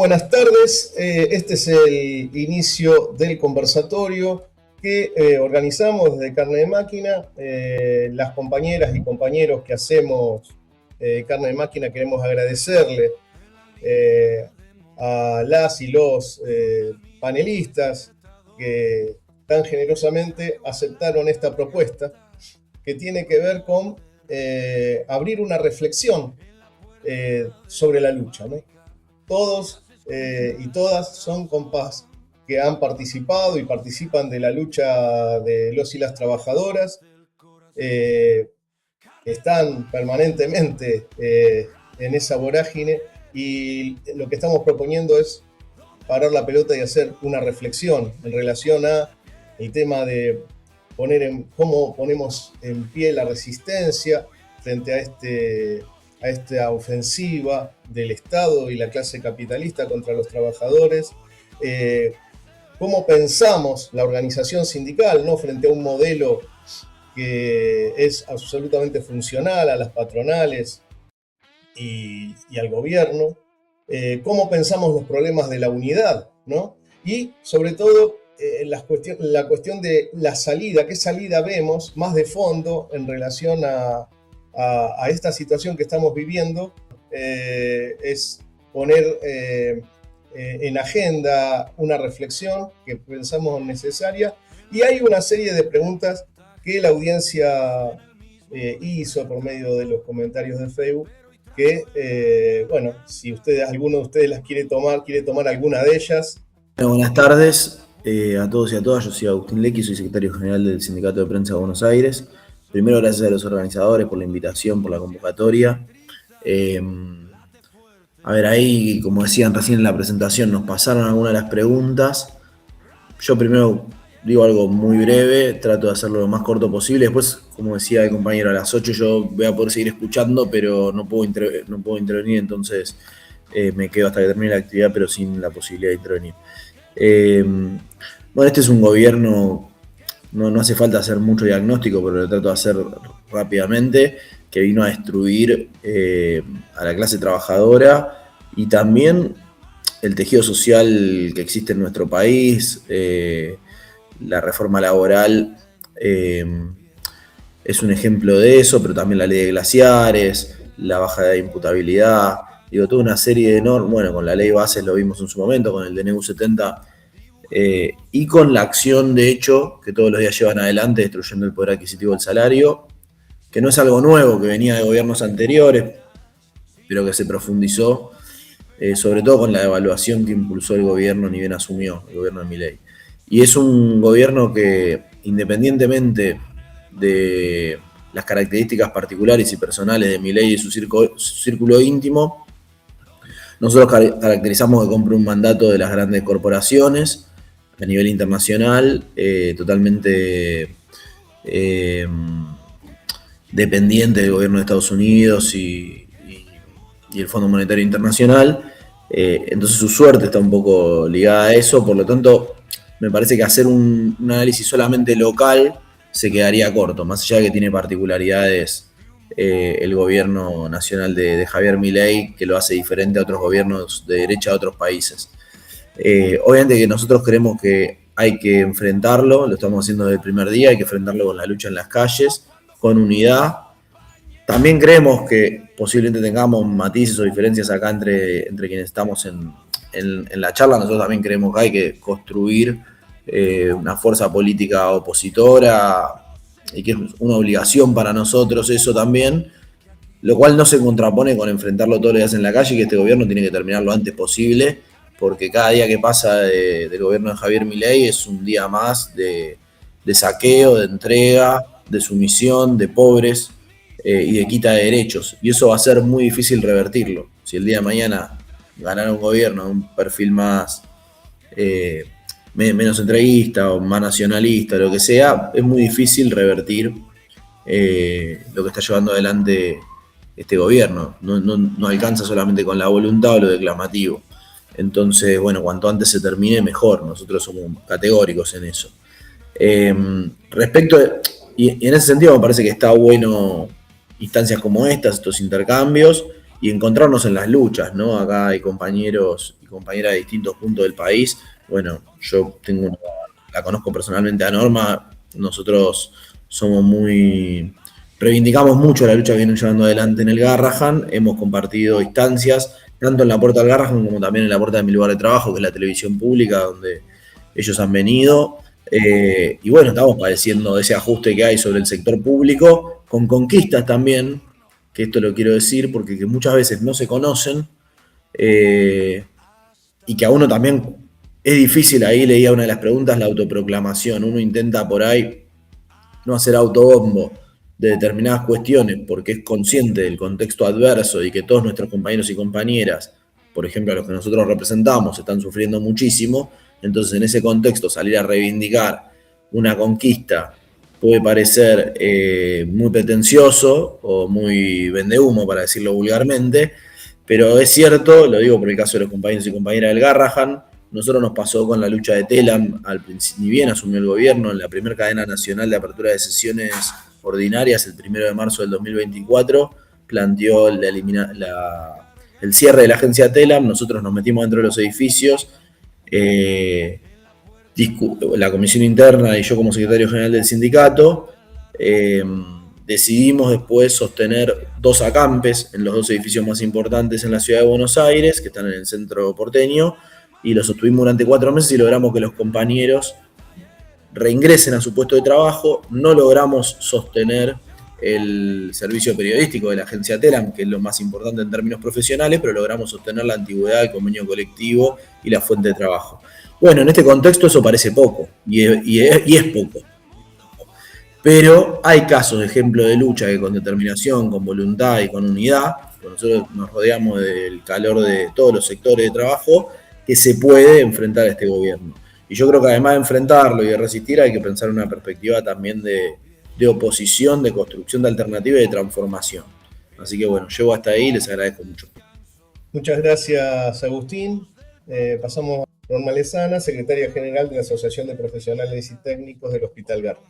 buenas tardes. Este es el inicio del conversatorio que organizamos desde Carne de Máquina. Las compañeras y compañeros que hacemos Carne de Máquina queremos agradecerle a las y los panelistas que tan generosamente aceptaron esta propuesta que tiene que ver con abrir una reflexión sobre la lucha, ¿no? Todos y todas son compas que han participado y participan de la lucha de los y las trabajadoras, están permanentemente en esa vorágine, y lo que estamos proponiendo es parar la pelota y hacer una reflexión en relación a el tema de cómo ponemos en pie la resistencia frente a esta ofensiva del Estado y la clase capitalista contra los trabajadores, cómo pensamos la organización sindical, ¿no?, frente a un modelo que es absolutamente funcional a las patronales y al gobierno, cómo pensamos los problemas de la unidad, ¿no? Y sobre todo la cuestión de la salida, qué salida vemos más de fondo en relación a esta situación que estamos viviendo, es poner en agenda una reflexión que pensamos necesaria, y hay una serie de preguntas que la audiencia hizo por medio de los comentarios de Facebook, que, bueno, si alguno de ustedes las quiere tomar alguna de ellas. Bueno, buenas tardes a todos y a todas. Yo soy Agustín Lecky, soy secretario general del Sindicato de Prensa de Buenos Aires. Primero, gracias a los organizadores por la invitación, por la convocatoria. Ahí, como decían recién en la presentación, nos pasaron algunas de las preguntas. Yo primero digo algo muy breve, trato de hacerlo lo más corto posible. Después, como decía el compañero, a las 8 yo voy a poder seguir escuchando, pero no puedo intervenir, entonces me quedo hasta que termine la actividad, pero sin la posibilidad de intervenir. Bueno, este es un gobierno, no hace falta hacer mucho diagnóstico, pero lo trato de hacer rápidamente, que vino a destruir a la clase trabajadora y también el tejido social que existe en nuestro país. La reforma laboral es un ejemplo de eso, pero también la ley de glaciares, la baja de imputabilidad, toda una serie de normas. Bueno, con la ley bases lo vimos en su momento, con el DNU 70, y con la acción de hecho que todos los días llevan adelante, destruyendo el poder adquisitivo del salario, que no es algo nuevo, que venía de gobiernos anteriores, pero que se profundizó, sobre todo con la devaluación que impulsó el gobierno ni bien asumió, el gobierno de Milei. Y es un gobierno que, independientemente de las características particulares y personales de Milei y su círculo íntimo, nosotros caracterizamos que compra un mandato de las grandes corporaciones a nivel internacional, totalmente dependiente del gobierno de Estados Unidos y el Fondo Monetario Internacional. Entonces su suerte está un poco ligada a eso. Por lo tanto, me parece que hacer un análisis solamente local se quedaría corto, más allá de que tiene particularidades el gobierno nacional de Javier Milei, que lo hace diferente a otros gobiernos de derecha de otros países. Obviamente que nosotros creemos que hay que enfrentarlo, lo estamos haciendo desde el primer día, hay que enfrentarlo con la lucha en las calles, con unidad. También creemos que posiblemente tengamos matices o diferencias acá entre quienes estamos en la charla. Nosotros también creemos que hay que construir una fuerza política opositora, y que es una obligación para nosotros eso también, lo cual no se contrapone con enfrentarlo todos los días en la calle, y que este gobierno tiene que terminar lo antes posible, porque cada día que pasa del gobierno de Javier Milei es un día más de saqueo, de entrega, de sumisión, de pobres y de quita de derechos, y eso va a ser muy difícil revertirlo. Si el día de mañana ganara un gobierno de un perfil más menos entreguista o más nacionalista, lo que sea, es muy difícil revertir lo que está llevando adelante este gobierno. No alcanza solamente con la voluntad o lo declamativo. Entonces, bueno, cuanto antes se termine, mejor. Nosotros somos categóricos en eso. Y en ese sentido me parece que está bueno instancias como estas, estos intercambios, y encontrarnos en las luchas, ¿no? Acá hay compañeros y compañeras de distintos puntos del país. Bueno, yo la conozco personalmente a Norma, nosotros reivindicamos mucho la lucha que vienen llevando adelante en el Garrahan, hemos compartido instancias, tanto en la puerta del Garrahan como también en la puerta de mi lugar de trabajo, que es la televisión pública, donde ellos han venido. Y bueno, estamos padeciendo ese ajuste que hay sobre el sector público, con conquistas también, que esto lo quiero decir porque que muchas veces no se conocen, y que a uno también es difícil, ahí leía una de las preguntas, la autoproclamación. Uno intenta por ahí no hacer autobombo de determinadas cuestiones porque es consciente del contexto adverso y que todos nuestros compañeros y compañeras, por ejemplo a los que nosotros representamos, están sufriendo muchísimo. Entonces en ese contexto salir a reivindicar una conquista puede parecer muy pretencioso o muy vendehumo, para decirlo vulgarmente, pero es cierto, lo digo por el caso de los compañeros y compañeras del Garrahan. Nosotros nos pasó con la lucha de Telam, ni bien asumió el gobierno, en la primera cadena nacional de apertura de sesiones ordinarias, el 1 de marzo del 2024, planteó el cierre de la agencia Telam. Nosotros nos metimos dentro de los edificios, la comisión interna y yo como secretario general del sindicato, decidimos después sostener 2 acampes en los 2 edificios más importantes en la ciudad de Buenos Aires, que están en el centro porteño, y los sostuvimos durante 4 meses y logramos que los compañeros reingresen a su puesto de trabajo. No logramos sostener el servicio periodístico de la agencia Telam, que es lo más importante en términos profesionales, pero logramos sostener la antigüedad, el convenio colectivo y la fuente de trabajo. Bueno, en este contexto eso parece poco, y es poco. Pero hay casos de ejemplo de lucha que con determinación, con voluntad y con unidad, nosotros nos rodeamos del calor de todos los sectores de trabajo, que se puede enfrentar a este gobierno. Y yo creo que además de enfrentarlo y de resistir, hay que pensar en una perspectiva también de oposición, de construcción de alternativa y de transformación. Así que bueno, llego hasta ahí y les agradezco mucho. Muchas gracias, Agustín. Pasamos a Norma Lezana, secretaria general de la Asociación de Profesionales y Técnicos del Hospital Garrahan.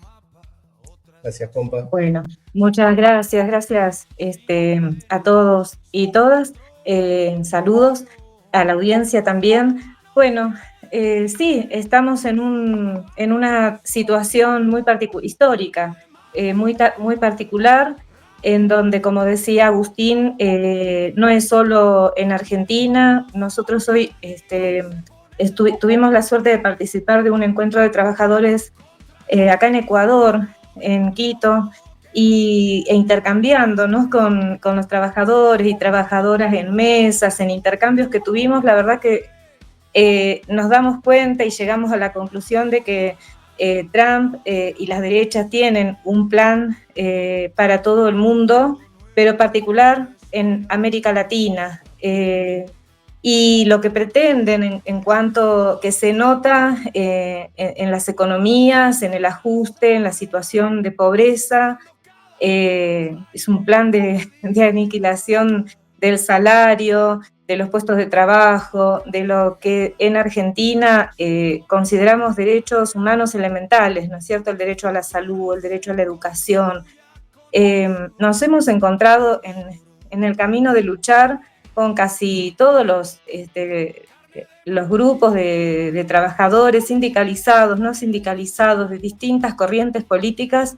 Gracias, compa. Bueno, muchas gracias a todos y todas. Saludos a la audiencia también. Bueno, sí, estamos en una situación muy histórica, muy particular, en donde, como decía Agustín, no es solo en Argentina. Nosotros hoy tuvimos la suerte de participar de un encuentro de trabajadores acá en Ecuador, en Quito, e intercambiando, ¿no?, con los trabajadores y trabajadoras en mesas, en intercambios que tuvimos. La verdad que nos damos cuenta y llegamos a la conclusión de que Trump y las derechas tienen un plan para todo el mundo, pero particular en América Latina. Y lo que pretenden en cuanto que se nota en las economías, en el ajuste, en la situación de pobreza, es un plan de aniquilación del salario, de los puestos de trabajo, de lo que en Argentina consideramos derechos humanos elementales, ¿no es cierto? El derecho a la salud, el derecho a la educación. Nos hemos encontrado en el camino de luchar con casi todos los grupos de trabajadores sindicalizados, no sindicalizados, de distintas corrientes políticas,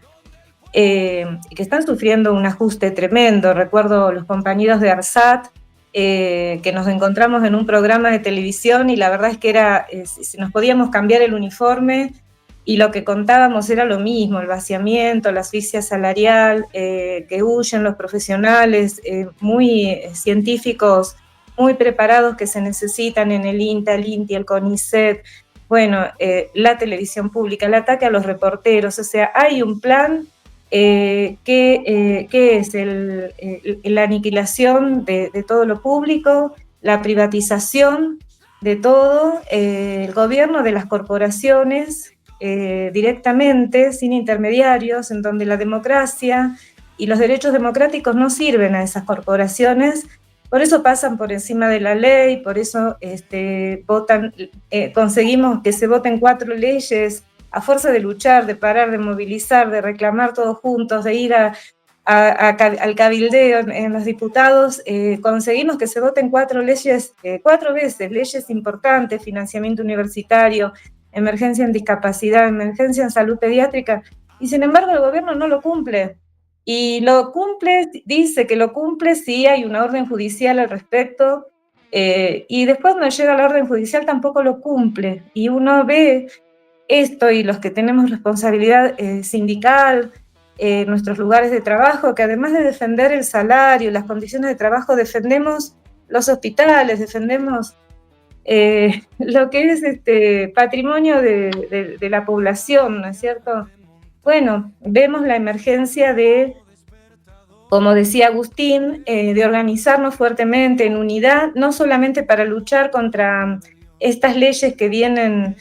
que están sufriendo un ajuste tremendo. Recuerdo los compañeros de ARSAT, que nos encontramos en un programa de televisión, y la verdad es que si nos podíamos cambiar el uniforme, y lo que contábamos era lo mismo: el vaciamiento, la asfixia salarial, que huyen los profesionales muy científicos, muy preparados, que se necesitan en el INTA, el INTI, el CONICET. Bueno, la televisión pública, el ataque a los reporteros. O sea, hay un plan que es la aniquilación de todo lo público, la privatización de todo, el gobierno de las corporaciones, directamente, sin intermediarios, en donde la democracia y los derechos democráticos no sirven a esas corporaciones. Por eso pasan por encima de la ley, por eso conseguimos que se voten 4 leyes a fuerza de luchar, de parar, de movilizar, de reclamar todos juntos, de ir a al cabildeo en los diputados, conseguimos que se voten 4 leyes, 4 veces, leyes importantes: financiamiento universitario, emergencia en discapacidad, emergencia en salud pediátrica, y sin embargo el gobierno no lo cumple. Y lo cumple, dice que lo cumple si hay una orden judicial al respecto, y después cuando llega la orden judicial tampoco lo cumple. Y uno ve esto, y los que tenemos responsabilidad sindical, nuestros lugares de trabajo, que además de defender el salario, las condiciones de trabajo, defendemos los hospitales, defendemos lo que es patrimonio de la población, ¿no es cierto? Bueno, vemos la emergencia de, como decía Agustín, de organizarnos fuertemente en unidad, no solamente para luchar contra estas leyes que vienen,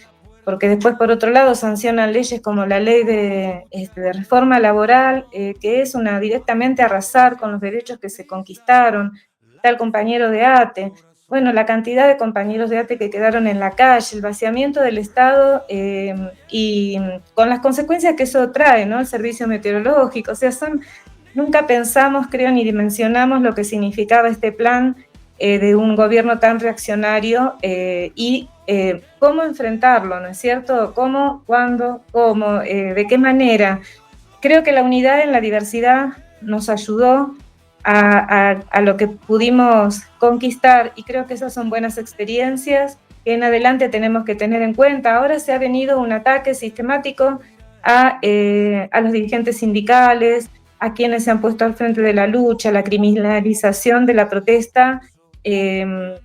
porque después por otro lado sancionan leyes como la ley de reforma laboral, que es directamente arrasar con los derechos que se conquistaron. Está el compañero de ATE, bueno, la cantidad de compañeros de ATE que quedaron en la calle, el vaciamiento del Estado, y con las consecuencias que eso trae, ¿no? El servicio meteorológico, o sea, nunca pensamos, creo, ni dimensionamos lo que significaba este plan de un gobierno tan reaccionario, y cómo enfrentarlo, ¿no es cierto? ¿Cómo, cuándo, cómo, de qué manera? Creo que la unidad en la diversidad nos ayudó a lo que pudimos conquistar, y creo que esas son buenas experiencias que en adelante tenemos que tener en cuenta. Ahora se ha venido un ataque sistemático a los dirigentes sindicales, a quienes se han puesto al frente de la lucha. La criminalización de la protesta es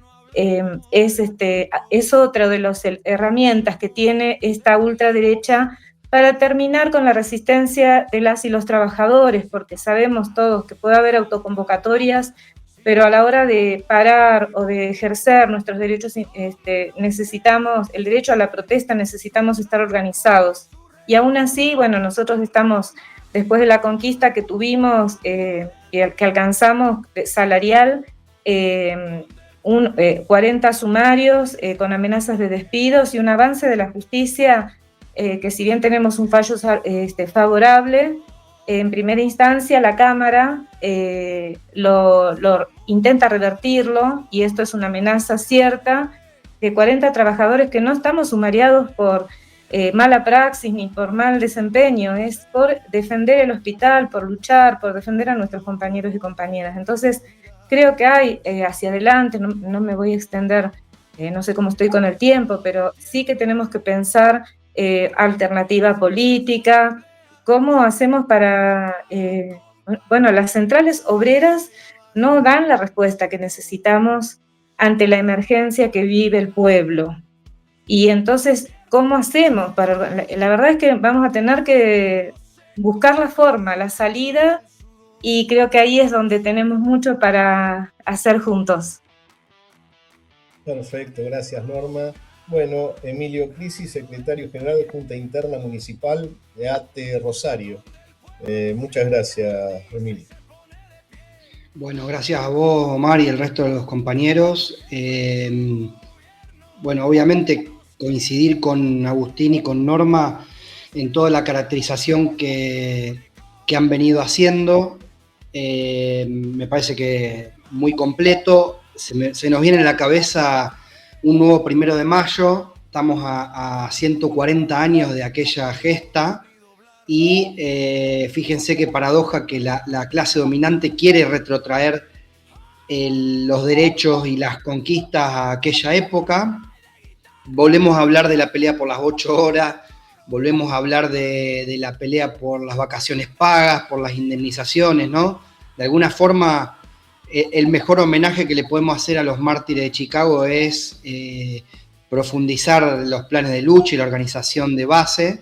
otra de las herramientas que tiene esta ultraderecha para terminar con la resistencia de las y los trabajadores, porque sabemos todos que puede haber autoconvocatorias, pero a la hora de parar o de ejercer nuestros derechos, necesitamos el derecho a la protesta, necesitamos estar organizados. Y aún así, bueno, nosotros estamos, después de la conquista que tuvimos, que alcanzamos salarial, 40 sumarios con amenazas de despidos y un avance de la justicia, que si bien tenemos un fallo favorable, en primera instancia la Cámara lo intenta revertirlo, y esto es una amenaza cierta de 40 trabajadores que no estamos sumariados por mala praxis ni por mal desempeño, es por defender el hospital, por luchar, por defender a nuestros compañeros y compañeras. Entonces, creo que hay hacia adelante, no me voy a extender, no sé cómo estoy con el tiempo, pero sí que tenemos que pensar alternativa política, cómo hacemos para, bueno, las centrales obreras no dan la respuesta que necesitamos ante la emergencia que vive el pueblo. Y entonces, ¿cómo hacemos? La verdad es que vamos a tener que buscar la forma, la salida, y creo que ahí es donde tenemos mucho para hacer juntos. Perfecto, gracias Norma. Bueno, Emilio Crisi, secretario general de Junta Interna Municipal de ATE Rosario. Muchas gracias, Emilio. Bueno, gracias a vos, Omar, y el resto de los compañeros. Bueno, obviamente coincidir con Agustín y con Norma en toda la caracterización que han venido haciendo. Me parece que muy completo. Se nos viene en la cabeza un nuevo 1 de mayo, estamos a 140 años de aquella gesta, y fíjense qué paradoja que la clase dominante quiere retrotraer los derechos y las conquistas a aquella época. Volvemos a hablar de la pelea por las 8 horas, volvemos a hablar de la pelea por las vacaciones pagas, por las indemnizaciones, ¿no? De alguna forma, el mejor homenaje que le podemos hacer a los mártires de Chicago es profundizar los planes de lucha y la organización de base.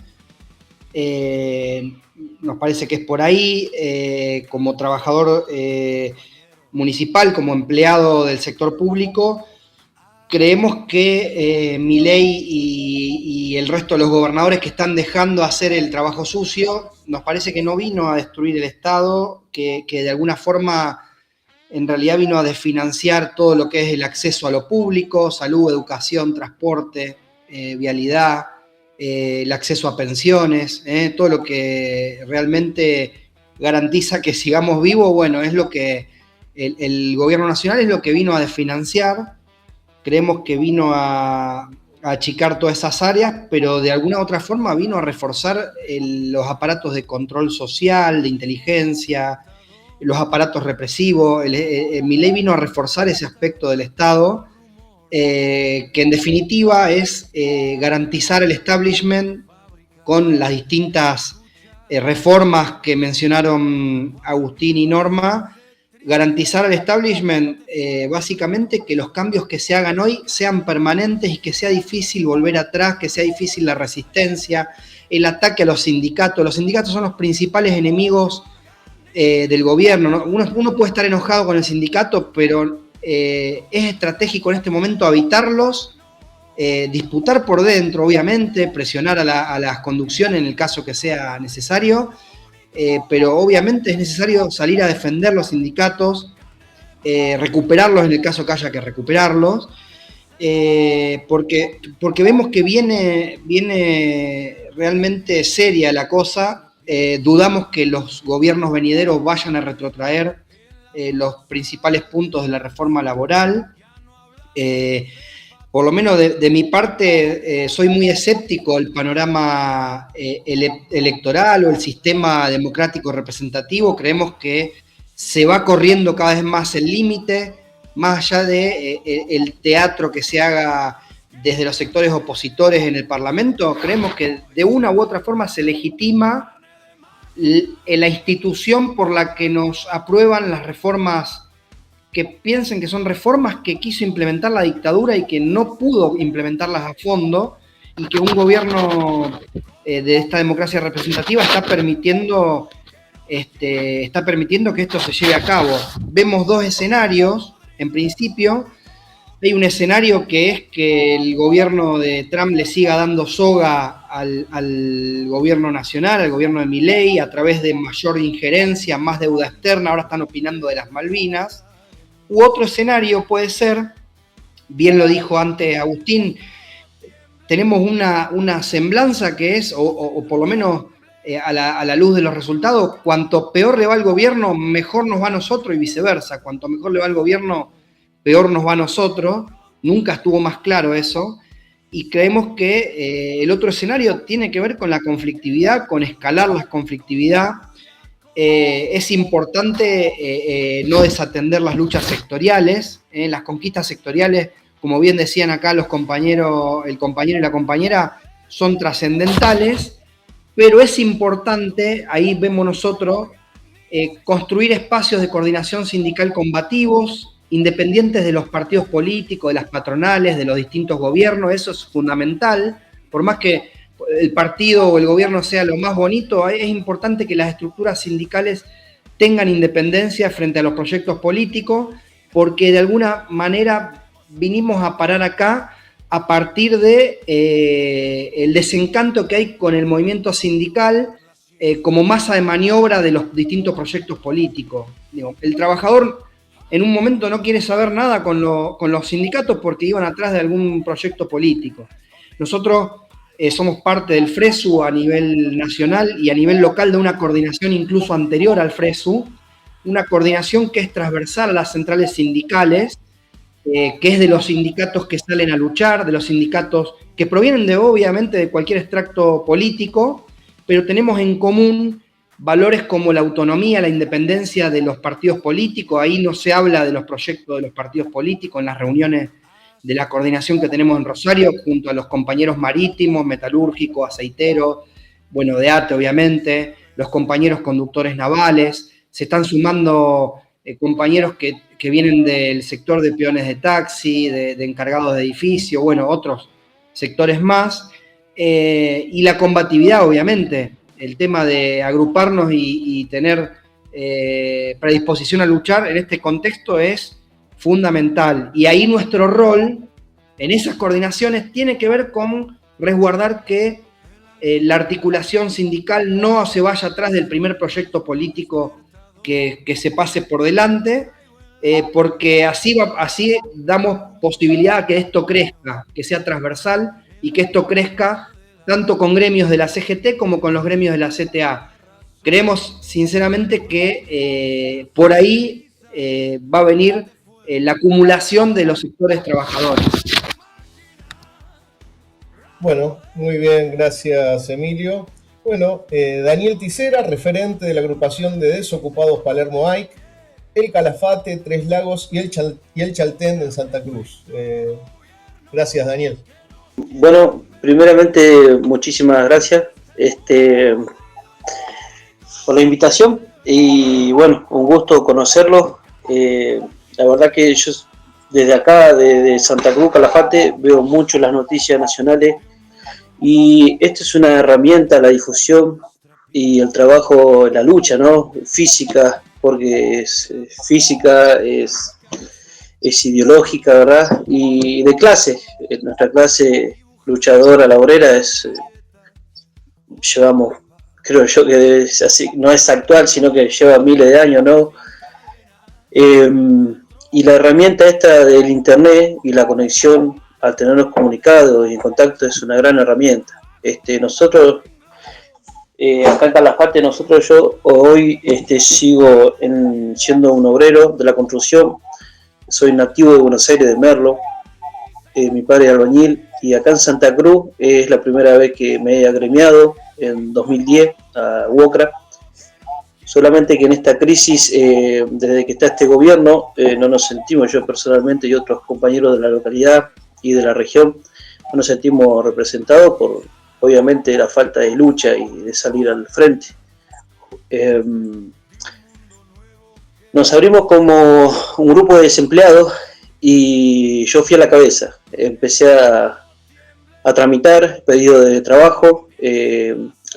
Nos parece que es por ahí. Como trabajador municipal, como empleado del sector público, creemos que Milei y el resto de los gobernadores que están dejando hacer el trabajo sucio, nos parece que no vino a destruir el Estado, que de alguna forma en realidad vino a desfinanciar todo lo que es el acceso a lo público: salud, educación, transporte, vialidad, el acceso a pensiones, todo lo que realmente garantiza que sigamos vivos, bueno, es lo que el gobierno nacional es lo que vino a desfinanciar. Creemos que vino a achicar todas esas áreas, pero de alguna otra forma vino a reforzar los aparatos de control social, de inteligencia, los aparatos represivos. Milei vino a reforzar ese aspecto del Estado, que en definitiva es garantizar el establishment con las distintas reformas que mencionaron Agustín y Norma, garantizar al establishment básicamente que los cambios que se hagan hoy sean permanentes y que sea difícil volver atrás, que sea difícil la resistencia, el ataque a los sindicatos. Los sindicatos son los principales enemigos del gobierno, ¿no? Uno puede estar enojado con el sindicato, pero es estratégico en este momento evitarlos, disputar por dentro, obviamente, presionar a las conducciones en el caso que sea necesario, pero obviamente es necesario salir a defender los sindicatos, recuperarlos en el caso que haya que recuperarlos, porque vemos que viene realmente seria la cosa. Dudamos que los gobiernos venideros vayan a retrotraer los principales puntos de la reforma laboral. Por lo menos de mi parte, soy muy escéptico al panorama electoral o el sistema democrático representativo. Creemos que se va corriendo cada vez más el límite, más allá de el teatro que se haga desde los sectores opositores en el Parlamento. Creemos que de una u otra forma se legitima la institución por la que nos aprueban las reformas que piensen que son reformas que quiso implementar la dictadura y que no pudo implementarlas a fondo, y que un gobierno de esta democracia representativa está permitiendo que esto se lleve a cabo. Vemos dos escenarios, en principio. Hay un escenario que es que el gobierno de Trump le siga dando soga al gobierno nacional, al gobierno de Milei, a través de mayor injerencia, más deuda externa. Ahora están opinando de las Malvinas. U otro escenario puede ser, bien lo dijo antes Agustín, tenemos una semblanza que es, o por lo menos a la luz de los resultados, cuanto peor le va al gobierno, mejor nos va a nosotros, y viceversa. Cuanto mejor le va al gobierno, peor nos va a nosotros. Nunca estuvo más claro eso. Y creemos que el otro escenario tiene que ver con la conflictividad, con escalar la conflictividad. Es importante no desatender las luchas sectoriales. Las conquistas sectoriales, como bien decían acá el compañero y la compañera, son trascendentales, pero es importante, ahí vemos nosotros, construir espacios de coordinación sindical combativos, independientes de los partidos políticos, de las patronales, de los distintos gobiernos. Eso es fundamental. Por más que el partido o el gobierno sea lo más bonito, es importante que las estructuras sindicales tengan independencia frente a los proyectos políticos, porque de alguna manera vinimos a parar acá a partir de el desencanto que hay con el movimiento sindical como masa de maniobra de los distintos proyectos políticos. Digo, el trabajador en un momento no quiere saber nada con los sindicatos porque iban atrás de algún proyecto político. Nosotros somos parte del FRESU a nivel nacional y a nivel local de una coordinación incluso anterior al FRESU, una coordinación que es transversal a las centrales sindicales, que es de los sindicatos que salen a luchar, de los sindicatos que provienen obviamente de cualquier extracto político, pero tenemos en común valores como la autonomía, la independencia de los partidos políticos. Ahí no se habla de los proyectos de los partidos políticos en las reuniones de la coordinación que tenemos en Rosario, junto a los compañeros marítimos, metalúrgicos, aceiteros, bueno, de arte obviamente, los compañeros conductores navales. Se están sumando compañeros que vienen del sector de peones de taxi, de encargados de edificio, bueno, otros sectores más. Y la combatividad, obviamente, el tema de agruparnos y tener predisposición a luchar en este contexto es fundamental. Y ahí nuestro rol en esas coordinaciones tiene que ver con resguardar que la articulación sindical no se vaya atrás del primer proyecto político que se pase por delante, porque así damos posibilidad a que esto crezca, que sea transversal y que esto crezca tanto con gremios de la CGT como con los gremios de la CTA. creemos sinceramente que por ahí va a venir la acumulación de los sectores trabajadores. Bueno, muy bien, gracias Emilio. Bueno, Daniel Tisera, referente de la agrupación de desocupados Palermo AIC, El Calafate, Tres Lagos y el Chaltén en Santa Cruz. Gracias, Daniel. Bueno, primeramente, muchísimas gracias por la invitación y bueno, un gusto conocerlos. La verdad que yo desde acá, de Santa Cruz, Calafate, veo mucho las noticias nacionales y esta es una herramienta, la difusión y el trabajo, la lucha, ¿no? Física, porque es física, es ideológica, ¿verdad? Y de clase. Nuestra clase luchadora, la obrera, llevamos, creo yo que es así, no es actual, sino que lleva miles de años, ¿no? Y la herramienta esta del internet y la conexión al tenernos comunicados y en contacto es una gran herramienta. Nosotros, acá en Calafate, yo hoy sigo siendo un obrero de la construcción. Soy nativo de Buenos Aires, de Merlo. Mi padre es albañil y acá en Santa Cruz es la primera vez que me he agremiado en 2010 a UOCRA. Solamente que en esta crisis, desde que está este gobierno, no nos sentimos, yo personalmente y otros compañeros de la localidad y de la región, no nos sentimos representados por, obviamente, la falta de lucha y de salir al frente. Nos abrimos como un grupo de desempleados y yo fui a la cabeza. Empecé a tramitar pedido de trabajo.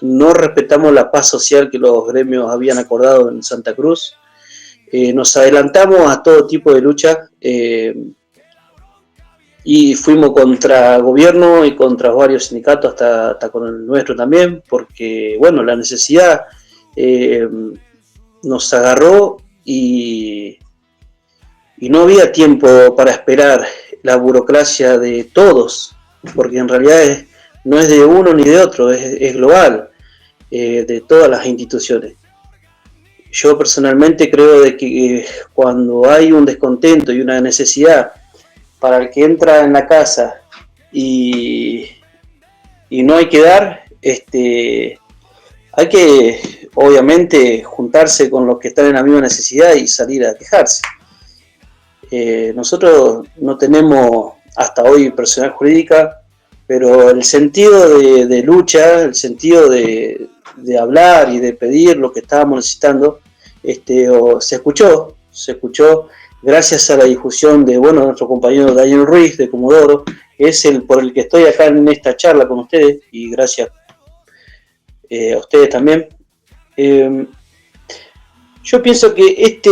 No respetamos la paz social que los gremios habían acordado en Santa Cruz. Nos adelantamos a todo tipo de lucha y fuimos contra gobierno y contra varios sindicatos, hasta con el nuestro también, porque bueno, la necesidad nos agarró y no había tiempo para esperar la burocracia de todos, porque en realidad no es de uno ni de otro, es global, de todas las instituciones. Yo personalmente creo de que cuando hay un descontento y una necesidad para el que entra en la casa y no hay que dar, hay que obviamente juntarse con los que están en la misma necesidad y salir a quejarse. Nosotros no tenemos hasta hoy personalidad jurídica, pero el sentido de lucha, el sentido de hablar y de pedir lo que estábamos necesitando, se escuchó gracias a la difusión de nuestro compañero Daniel Ruiz de Comodoro, que es por el que estoy acá en esta charla con ustedes, y gracias a ustedes también. Yo pienso que este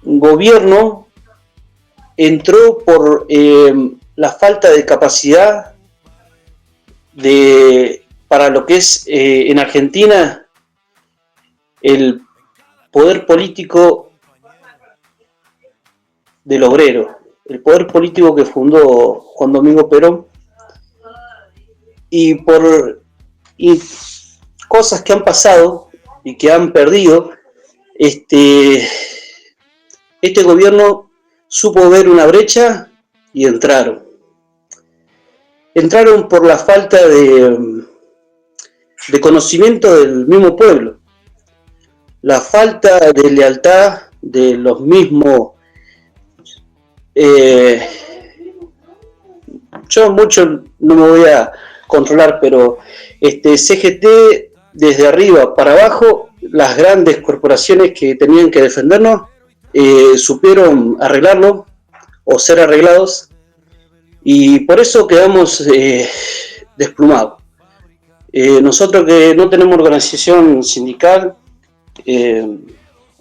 gobierno entró por la falta de capacidad para lo que es en Argentina el poder político del obrero, el poder político que fundó Juan Domingo Perón, y cosas que han pasado y que han perdido, este gobierno supo ver una brecha y entraron por la falta de conocimiento del mismo pueblo, la falta de lealtad de los mismos. Yo mucho no me voy a controlar, pero CGT desde arriba para abajo, las grandes corporaciones que tenían que defendernos supieron arreglarlo o ser arreglados, y por eso quedamos desplumados. Nosotros que no tenemos organización sindical,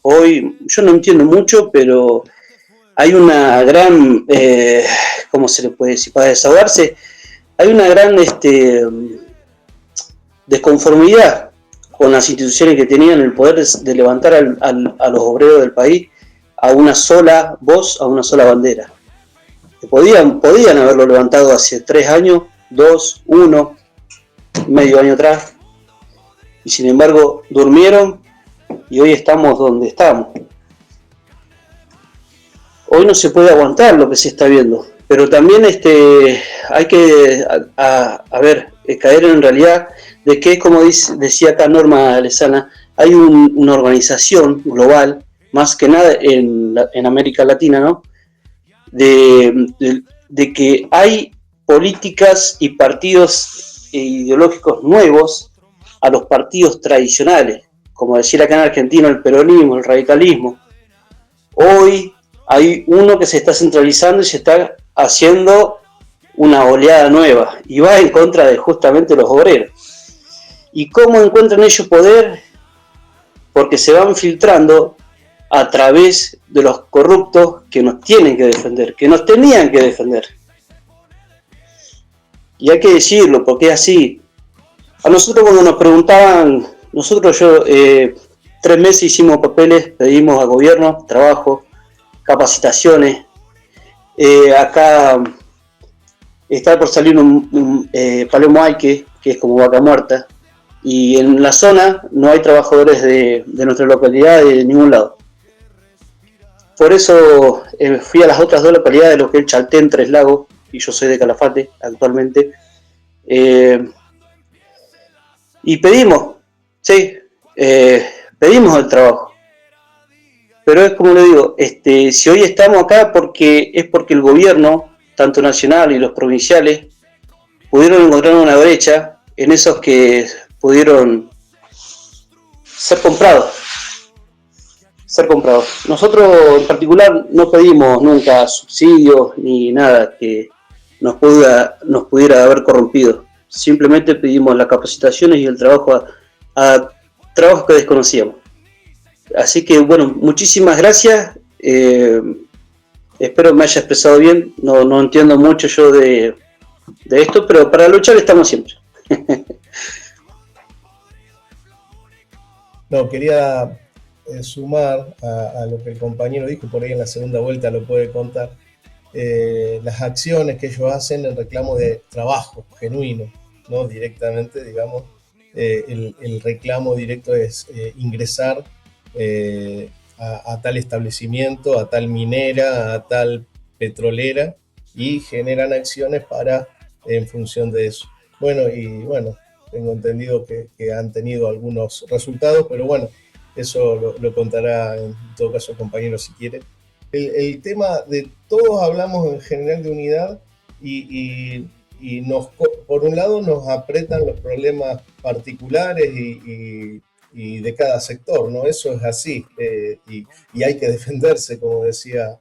hoy yo no entiendo mucho, pero hay una gran, ¿cómo se le puede decir? Para desahogarse, hay una gran desconformidad con las instituciones que tenían el poder de levantar a los obreros del país a una sola voz, a una sola bandera. Podían haberlo levantado hace 3 años, 2, 1, medio año atrás, y sin embargo durmieron y hoy estamos donde estamos. Hoy no se puede aguantar lo que se está viendo, pero también hay que caer en realidad de que, como decía acá Norma Lezana, hay una organización global, más que nada en América Latina, ¿no? De que hay políticas y partidos ideológicos nuevos a los partidos tradicionales, como decir acá en Argentina el peronismo, el radicalismo. Hoy hay uno que se está centralizando y se está haciendo una oleada nueva y va en contra de justamente los obreros. ¿Y cómo encuentran ellos poder? Porque se van filtrando a través de los corruptos que nos tienen que defender, que nos tenían que defender. Y hay que decirlo, porque es así. A nosotros cuando nos preguntaban, 3 meses hicimos papeles, pedimos al gobierno trabajo, capacitaciones. Acá está por salir un Palermo Aike, que es como vaca muerta, y en la zona no hay trabajadores de nuestra localidad de ningún lado. Por eso fui a las otras 2 localidades, lo que es Chaltén, Tres Lagos, y yo soy de Calafate actualmente, y pedimos el trabajo. Pero es como le digo, si hoy estamos acá es porque el gobierno, tanto nacional y los provinciales, pudieron encontrar una brecha en esos que pudieron ser comprados. Nosotros en particular no pedimos nunca subsidios ni nada que nos pudiera haber corrompido. Simplemente pedimos las capacitaciones y el trabajo a trabajos que desconocíamos. Así que bueno, muchísimas gracias. Espero me haya expresado bien. No entiendo mucho yo de esto, pero para luchar estamos siempre. No, quería sumar a lo que el compañero dijo, por ahí en la segunda vuelta lo puede contar, las acciones que ellos hacen en reclamo de trabajo genuino, ¿no? Directamente, digamos, el reclamo directo es ingresar a tal establecimiento, a tal minera, a tal petrolera, y generan acciones en función de eso. Bueno, tengo entendido que han tenido algunos resultados, pero bueno, eso lo contará en todo caso el compañero si quiere. El tema de todos hablamos en general de unidad y por un lado nos apretan los problemas particulares y de cada sector, ¿no? Eso es así, y hay que defenderse, como decía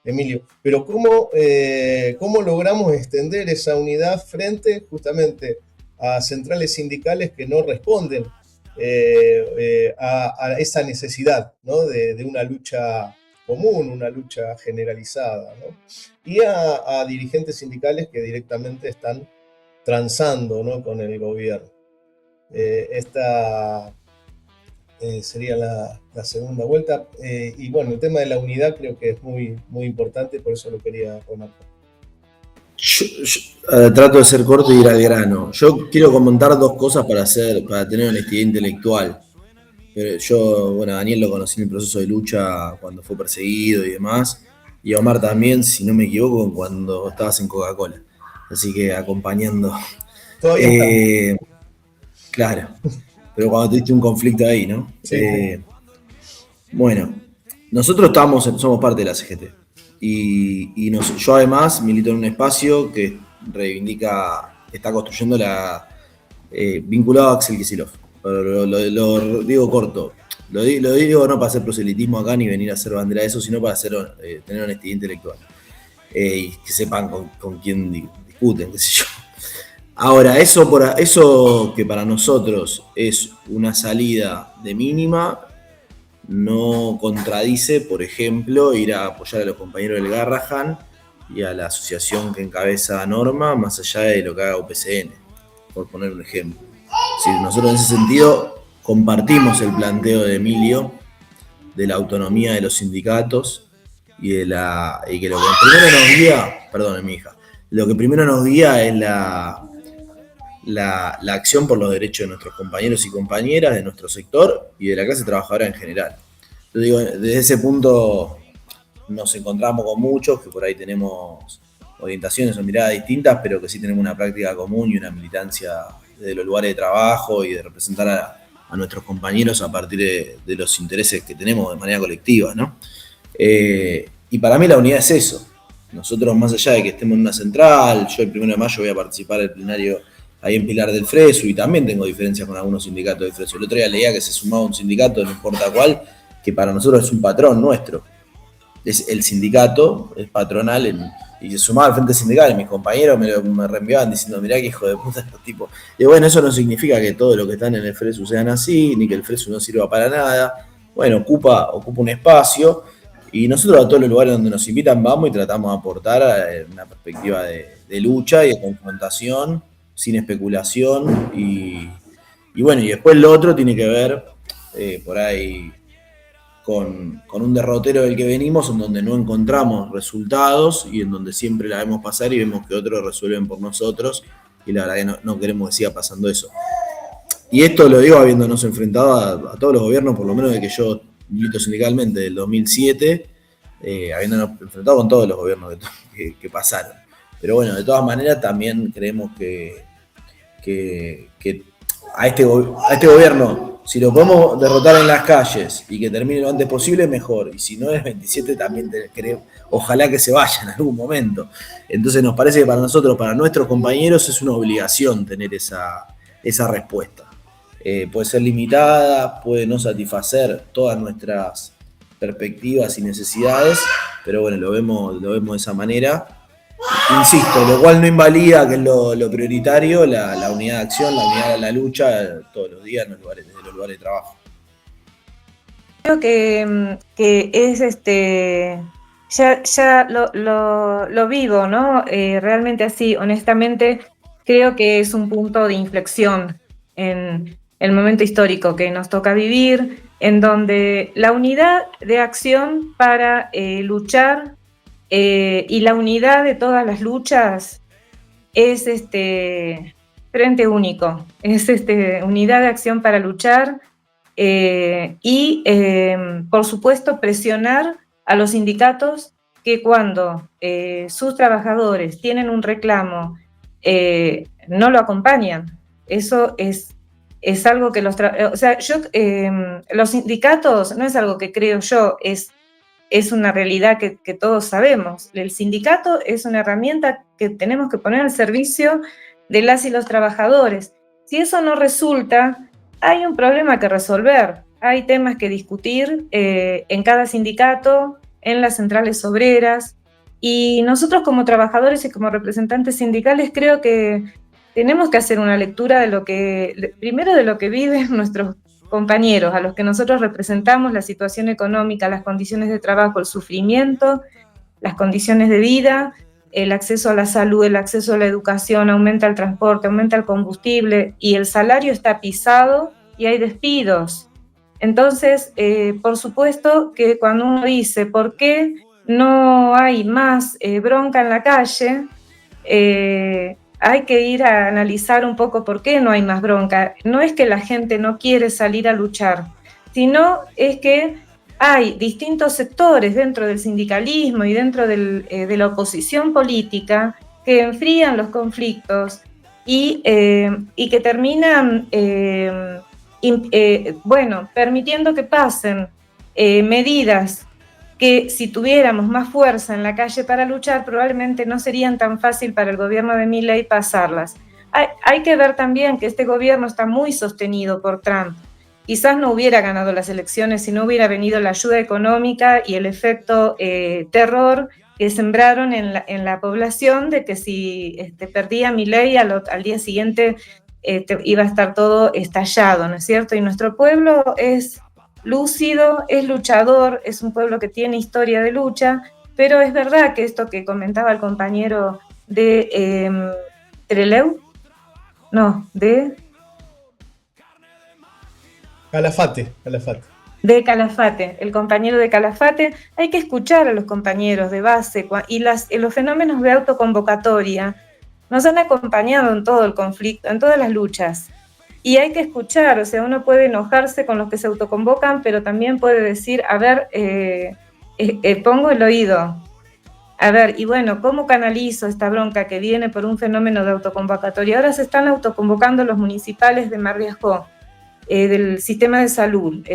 Emilio. Pero ¿cómo logramos extender esa unidad frente justamente a centrales sindicales que no responden a esa necesidad, ¿no? de una lucha común, una lucha generalizada, ¿no? Y a dirigentes sindicales que directamente están transando, ¿no? con el gobierno? Esta sería la segunda vuelta. Y bueno, el tema de la unidad creo que es muy, muy importante, por eso lo quería remarcar. Yo trato de ser corto y ir al grano. Yo quiero comentar 2 cosas para tener honestidad intelectual. Yo, bueno, a Daniel lo conocí en el proceso de lucha cuando fue perseguido y demás. Y a Omar también, si no me equivoco, cuando estabas en Coca-Cola. Así que acompañando. Todavía claro. Pero cuando tuviste un conflicto ahí, ¿no? Sí. Bueno, nosotros somos parte de la CGT. Yo además milito en un espacio que está construyendo vinculado a Axel Kicillof. Lo digo corto. Lo digo no para hacer proselitismo acá ni venir a hacer bandera de eso, sino para tener honestidad intelectual. Y que sepan con quién discuten, qué sé yo. Ahora, eso que para nosotros es una salida de mínima, no contradice, por ejemplo, ir a apoyar a los compañeros del Garrahan y a la asociación que encabeza Norma, más allá de lo que haga UPCN, por poner un ejemplo. Si nosotros en ese sentido compartimos el planteo de Emilio de la autonomía de los sindicatos y que lo que primero nos guía es la acción por los derechos de nuestros compañeros y compañeras, de nuestro sector y de la clase trabajadora en general. Yo digo, desde ese punto nos encontramos con muchos que por ahí tenemos orientaciones o miradas distintas, pero que sí tenemos una práctica común y una militancia de los lugares de trabajo y de representar a nuestros compañeros a partir de los intereses que tenemos de manera colectiva, ¿no? Y para mí la unidad es eso. Nosotros, más allá de que estemos en una central, yo el 1 de mayo voy a participar del plenario ahí en Pilar del Fresu y también tengo diferencias con algunos sindicatos del Fresu. El otro día leía que se sumaba un sindicato, no importa cuál, que para nosotros es un patrón nuestro. Es el sindicato, es patronal, y se sumaba al frente sindical y mis compañeros me reenviaban diciendo, mirá qué hijo de puta estos tipos. Y bueno, eso no significa que todos los que están en el Fresu sean así, ni que el Fresu no sirva para nada. Bueno, ocupa un espacio y nosotros a todos los lugares donde nos invitan vamos y tratamos de aportar una perspectiva de lucha y de confrontación, sin especulación y bueno, y después lo otro tiene que ver por ahí con un derrotero del que venimos, en donde no encontramos resultados y en donde siempre la vemos pasar y vemos que otros resuelven por nosotros y la verdad que no queremos que siga pasando eso. Y esto lo digo habiéndonos enfrentado a todos los gobiernos, por lo menos de que yo milito sindicalmente del 2007, habiéndonos enfrentado con todos los gobiernos que pasaron. Pero bueno, de todas maneras también creemos que a este gobierno, si lo podemos derrotar en las calles y que termine lo antes posible, mejor. Y si no es 27, también ojalá que se vaya en algún momento. Entonces nos parece que para nosotros, para nuestros compañeros, es una obligación tener esa respuesta. Puede ser limitada, puede no satisfacer todas nuestras perspectivas y necesidades, pero bueno, lo vemos de esa manera. Insisto, lo cual no invalida, que es lo prioritario, la unidad de acción, la unidad de la lucha todos los días desde los lugares de trabajo. Creo que es ya lo vivo, ¿no? Realmente así, honestamente, creo que es un punto de inflexión en el momento histórico que nos toca vivir, en donde la unidad de acción para luchar y la unidad de todas las luchas es frente único, es unidad de acción para luchar y por supuesto presionar a los sindicatos que cuando sus trabajadores tienen un reclamo no lo acompañan. Eso es algo que los sindicatos no es algo que creo yo, es una realidad que todos sabemos. El sindicato es una herramienta que tenemos que poner al servicio de las y los trabajadores. Si eso no resulta, hay un problema que resolver, hay temas que discutir en cada sindicato, en las centrales obreras, y nosotros como trabajadores y como representantes sindicales creo que tenemos que hacer una lectura primero de lo que viven nuestros compañeros, a los que nosotros representamos, la situación económica, las condiciones de trabajo, el sufrimiento, las condiciones de vida, el acceso a la salud, el acceso a la educación, aumenta el transporte, aumenta el combustible y el salario está pisado y hay despidos. Entonces, por supuesto que cuando uno dice ¿por qué no hay más bronca en la calle? Hay que ir a analizar un poco por qué no hay más bronca. No es que la gente no quiere salir a luchar, sino es que hay distintos sectores dentro del sindicalismo y dentro de la oposición política que enfrían los conflictos y que terminan, permitiendo que pasen medidas que si tuviéramos más fuerza en la calle para luchar, probablemente no serían tan fácil para el gobierno de Milei pasarlas. Hay que ver también que este gobierno está muy sostenido por Trump. Quizás no hubiera ganado las elecciones si no hubiera venido la ayuda económica y el efecto terror que sembraron en la población de que si perdía Milei al día siguiente iba a estar todo estallado, ¿no es cierto? Y nuestro pueblo es lúcido, es luchador, es un pueblo que tiene historia de lucha, pero es verdad que esto que comentaba el compañero de Trelew, de Calafate. De Calafate, el compañero de Calafate, hay que escuchar a los compañeros de base y los fenómenos de autoconvocatoria nos han acompañado en todo el conflicto, en todas las luchas. Y hay que escuchar, o sea, uno puede enojarse con los que se autoconvocan, pero también puede decir, a ver, pongo el oído. A ver, y bueno, ¿cómo canalizo esta bronca que viene por un fenómeno de autoconvocatoria? Ahora se están autoconvocando los municipales de Mar de Ajó, del sistema de salud,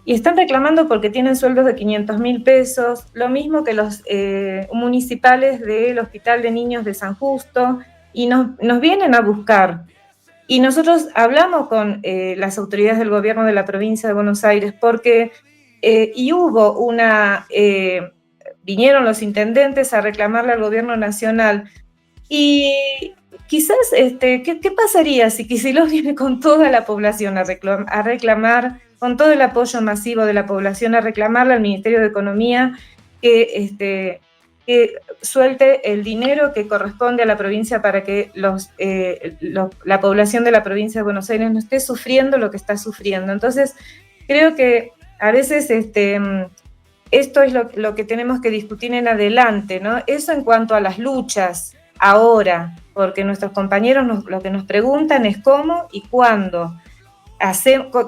y están reclamando porque tienen sueldos de 500.000 pesos, lo mismo que los municipales del Hospital de Niños de San Justo, y nos vienen a buscar. Y nosotros hablamos con las autoridades del gobierno de la provincia de Buenos Aires porque, y hubo vinieron los intendentes a reclamarle al gobierno nacional. Y quizás, ¿qué pasaría si Kicillof viene con toda la población a reclamar, con todo el apoyo masivo de la población, a reclamarle al Ministerio de Economía que suelte el dinero que corresponde a la provincia para que la población de la provincia de Buenos Aires no esté sufriendo lo que está sufriendo? Entonces, creo que a veces esto es lo que tenemos que discutir en adelante, ¿no? Eso en cuanto a las luchas ahora, porque nuestros compañeros lo que nos preguntan es cómo y cuándo.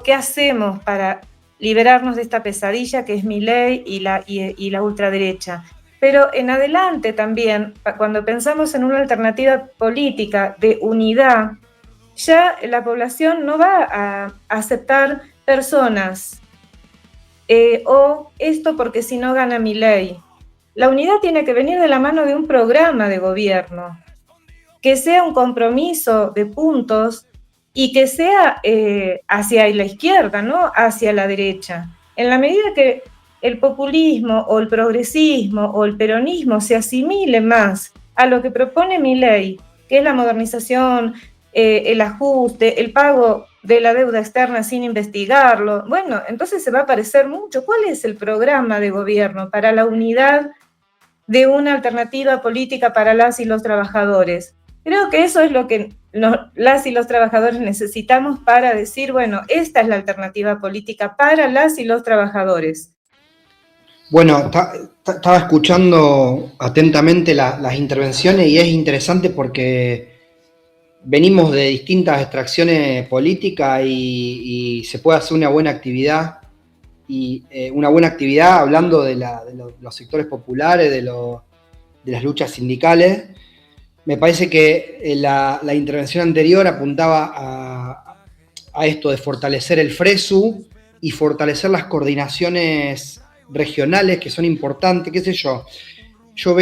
¿Qué hacemos para liberarnos de esta pesadilla que es Milei y la ultraderecha? Pero en adelante también, cuando pensamos en una alternativa política de unidad, ya la población no va a aceptar personas o esto porque si no gana Milei. La unidad tiene que venir de la mano de un programa de gobierno, que sea un compromiso de puntos y que sea hacia la izquierda, no hacia la derecha. En la medida que el populismo o el progresismo o el peronismo se asimile más a lo que propone Milei, que es la modernización, el ajuste, el pago de la deuda externa sin investigarlo, bueno, entonces se va a parecer mucho. ¿Cuál es el programa de gobierno para la unidad de una alternativa política para las y los trabajadores? Creo que eso es lo que las y los trabajadores necesitamos para decir, bueno, esta es la alternativa política para las y los trabajadores. Bueno, estaba escuchando atentamente las intervenciones y es interesante porque venimos de distintas extracciones políticas y se puede hacer una buena actividad, y una buena actividad hablando de los sectores populares, de las luchas sindicales. Me parece que la intervención anterior apuntaba a esto de fortalecer el FRESU y fortalecer las coordinaciones regionales que son importantes, qué sé yo. Yo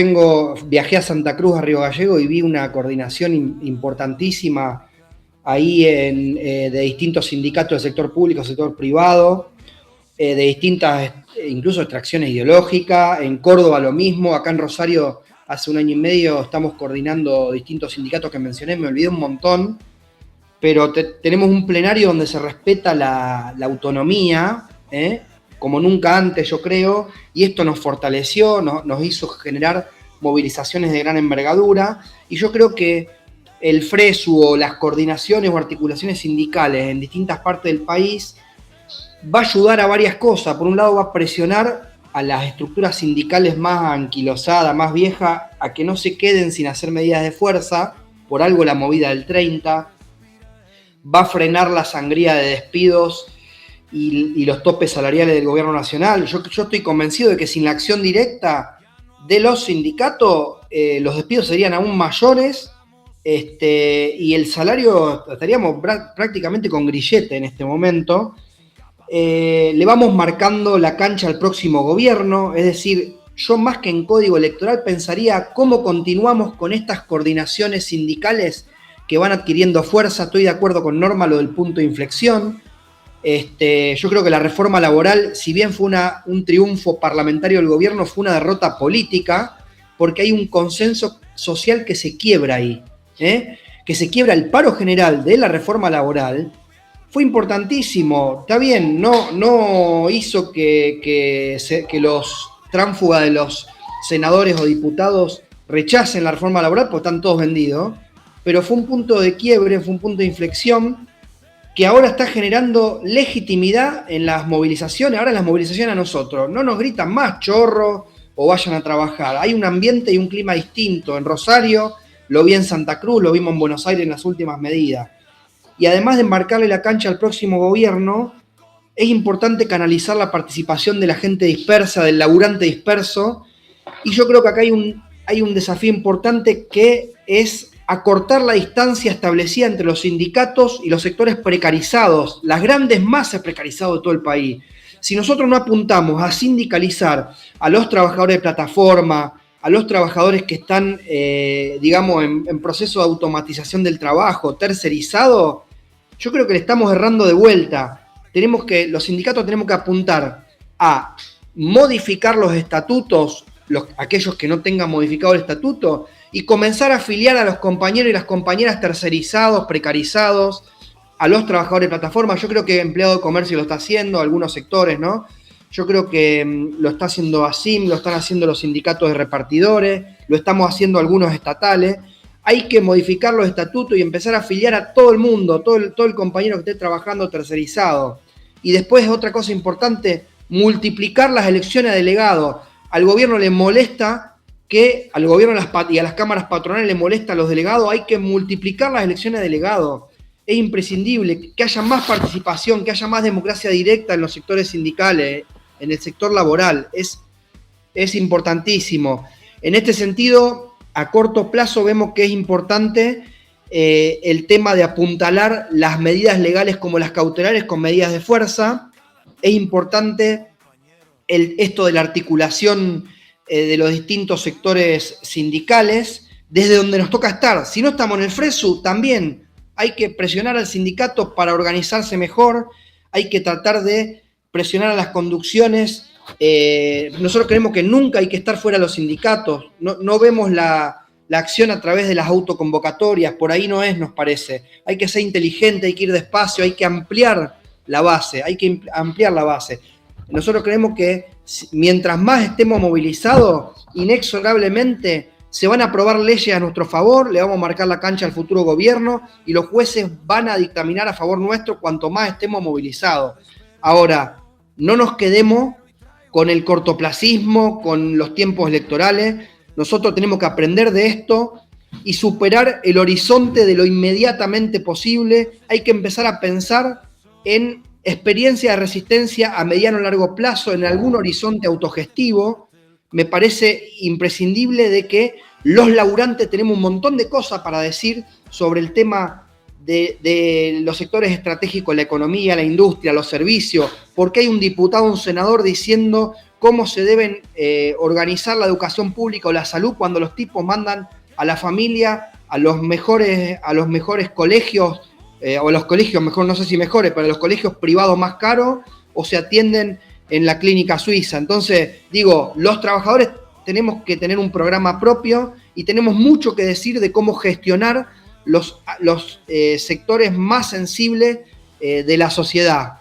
viajé a Santa Cruz, a Río Gallegos, y vi una coordinación importantísima ahí de distintos sindicatos del sector público, sector privado, de distintas, incluso extracciones ideológicas. En Córdoba lo mismo, acá en Rosario hace 1 año y medio estamos coordinando distintos sindicatos que mencioné, me olvidé un montón, pero tenemos un plenario donde se respeta la autonomía, como nunca antes, yo creo, y esto nos fortaleció, nos hizo generar movilizaciones de gran envergadura, y yo creo que el FRESU o las coordinaciones o articulaciones sindicales en distintas partes del país va a ayudar a varias cosas. Por un lado, va a presionar a las estructuras sindicales más anquilosadas, más viejas, a que no se queden sin hacer medidas de fuerza, por algo la movida del 30, va a frenar la sangría de despidos y los topes salariales del gobierno nacional. Yo estoy convencido de que sin la acción directa de los sindicatos, los despidos serían aún mayores, y el salario estaríamos prácticamente con grillete en este momento. Le vamos marcando la cancha al próximo gobierno, es decir, yo más que en código electoral pensaría cómo continuamos con estas coordinaciones sindicales que van adquiriendo fuerza. Estoy de acuerdo con Norma lo del punto de inflexión. Yo creo que la reforma laboral, si bien fue un triunfo parlamentario del gobierno, fue una derrota política, porque hay un consenso social que se quiebra ahí, que se quiebra. El paro general de la reforma laboral fue importantísimo. Está bien, no hizo que los tránsfugas de los senadores o diputados rechacen la reforma laboral, porque están todos vendidos, pero fue un punto de quiebre, fue un punto de inflexión que ahora está generando legitimidad en las movilizaciones. Ahora las movilizaciones a nosotros no nos gritan más chorro o vayan a trabajar. Hay un ambiente y un clima distinto. En Rosario lo vi en Santa Cruz, lo vimos en Buenos Aires en las últimas medidas. Y además de embarcarle la cancha al próximo gobierno, es importante canalizar la participación de la gente dispersa, del laburante disperso, y yo creo que acá hay un desafío importante que es acortar la distancia establecida entre los sindicatos y los sectores precarizados, las grandes masas precarizadas de todo el país. Si nosotros no apuntamos a sindicalizar a los trabajadores de plataforma, a los trabajadores que están, digamos, en proceso de automatización del trabajo, tercerizado, yo creo que le estamos errando de vuelta. Los sindicatos tenemos que apuntar a modificar los estatutos, aquellos que no tengan modificado el estatuto, y comenzar a afiliar a los compañeros y las compañeras tercerizados, precarizados, a los trabajadores de plataforma. Yo creo que Empleado de Comercio lo está haciendo, algunos sectores, ¿no? Yo creo que lo está haciendo ASIM, lo están haciendo los sindicatos de repartidores, lo estamos haciendo algunos estatales. Hay que modificar los estatutos y empezar a afiliar a todo el mundo, todo el compañero que esté trabajando tercerizado. Y después, otra cosa importante, multiplicar las elecciones de delegados. Al gobierno le molesta al gobierno y a las cámaras patronales le molesta a los delegados, hay que multiplicar las elecciones de delegados. Es imprescindible que haya más participación, que haya más democracia directa en los sectores sindicales, en el sector laboral. Es importantísimo. En este sentido, a corto plazo vemos que es importante el tema de apuntalar las medidas legales como las cautelares con medidas de fuerza. Es importante esto de la articulación de los distintos sectores sindicales, desde donde nos toca estar. Si no estamos en el FRESU, también hay que presionar al sindicato para organizarse mejor, hay que tratar de presionar a las conducciones. Nosotros creemos que nunca hay que estar fuera de los sindicatos, no vemos la acción a través de las autoconvocatorias, por ahí no es, nos parece. Hay que ser inteligente, hay que ir despacio, hay que ampliar la base, Nosotros creemos que mientras más estemos movilizados, inexorablemente se van a aprobar leyes a nuestro favor, le vamos a marcar la cancha al futuro gobierno y los jueces van a dictaminar a favor nuestro cuanto más estemos movilizados. Ahora, no nos quedemos con el cortoplacismo, con los tiempos electorales. Nosotros tenemos que aprender de esto y superar el horizonte de lo inmediatamente posible. Hay que empezar a pensar en experiencia de resistencia a mediano o largo plazo, en algún horizonte autogestivo. Me parece imprescindible de que los laburantes tenemos un montón de cosas para decir sobre el tema de los sectores estratégicos de la economía, la industria, los servicios, porque hay un diputado, un senador diciendo cómo se deben organizar la educación pública o la salud cuando los tipos mandan a la familia a los mejores colegios, o los colegios, mejor no sé si mejores, pero los colegios privados más caros, o se atienden en la clínica suiza. Entonces, digo, los trabajadores tenemos que tener un programa propio y tenemos mucho que decir de cómo gestionar los sectores más sensibles de la sociedad.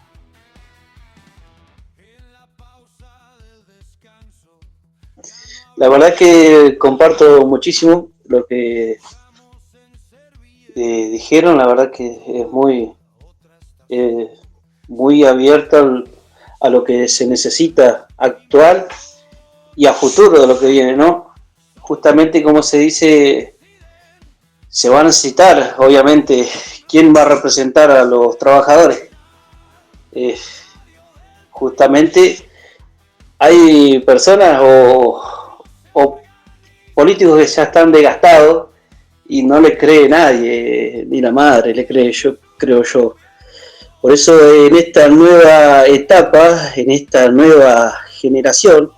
La verdad que comparto muchísimo lo que dijeron. La verdad que es muy abierto a lo que se necesita actual y a futuro de lo que viene, ¿no? Justamente, como se dice, se va a necesitar, obviamente, quién va a representar a los trabajadores. Justamente hay personas o políticos que ya están desgastados y no le cree nadie, ni la madre le cree, creo yo. Por eso en esta nueva etapa, en esta nueva generación,